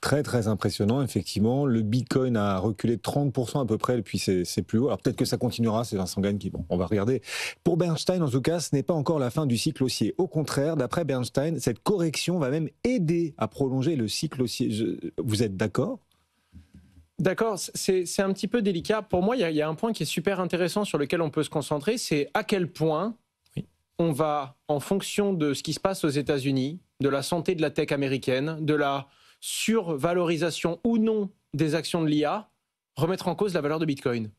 Très, très impressionnant, effectivement. Le Bitcoin a reculé de 30% à peu près depuis ses plus hauts. Alors peut-être que ça continuera, c'est Vincent Gagne qui... Bon, on va regarder. Pour Bernstein, en tout cas, ce n'est pas encore la fin du cycle haussier. Au contraire, d'après Bernstein, cette correction va même aider à prolonger le cycle haussier. Vous êtes d'accord ? D'accord, c'est un petit peu délicat. Pour moi, il y a un point qui est super intéressant sur lequel on peut se concentrer, c'est à quel point on va, en fonction de ce qui se passe aux États-Unis, de la santé de la tech américaine, de la survalorisation ou non des actions de l'IA, remettre en cause la valeur de Bitcoin.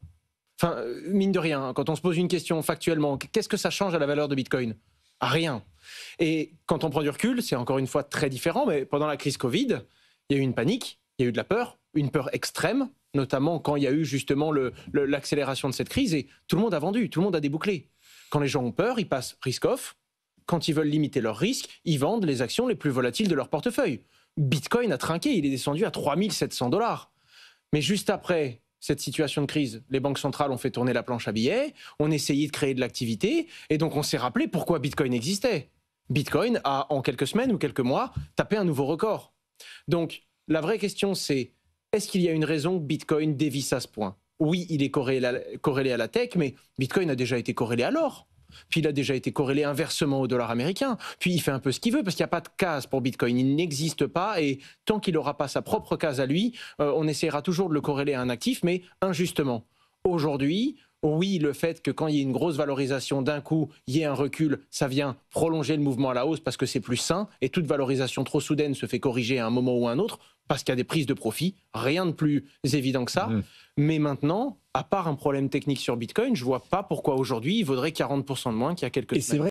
Enfin, mine de rien, quand on se pose une question factuellement, qu'est-ce que ça change à la valeur de Bitcoin ? Rien. Et quand on prend du recul, c'est encore une fois très différent, mais pendant la crise Covid, il y a eu une panique, il y a eu de la peur, une peur extrême, notamment quand il y a eu justement l'accélération de cette crise, et tout le monde a vendu, tout le monde a débouclé. Quand les gens ont peur, ils passent risk-off. Quand ils veulent limiter leur risque, ils vendent les actions les plus volatiles de leur portefeuille. Bitcoin a trinqué, il est descendu à 3700 $. Mais juste après cette situation de crise, les banques centrales ont fait tourner la planche à billets, on essayé de créer de l'activité, et donc on s'est rappelé pourquoi Bitcoin existait. Bitcoin a, en quelques semaines ou quelques mois, tapé un nouveau record. Donc, la vraie question, c'est est-ce qu'il y a une raison que Bitcoin dévisse à ce point ? Oui, il est corrélé à la tech, mais Bitcoin a déjà été corrélé à l'or. Puis il a déjà été corrélé inversement au dollar américain. Puis il fait un peu ce qu'il veut parce qu'il n'y a pas de case pour Bitcoin. Il n'existe pas et tant qu'il n'aura pas sa propre case à lui, on essaiera toujours de le corréler à un actif, mais injustement. Aujourd'hui, oui, le fait que quand il y a une grosse valorisation d'un coup, il y ait un recul, ça vient prolonger le mouvement à la hausse parce que c'est plus sain et toute valorisation trop soudaine se fait corriger à un moment ou à un autre parce qu'il y a des prises de profit, rien de plus évident que ça. Mais maintenant, à part un problème technique sur Bitcoin, je ne vois pas pourquoi aujourd'hui il vaudrait 40% de moins qu'il y a quelques semaines.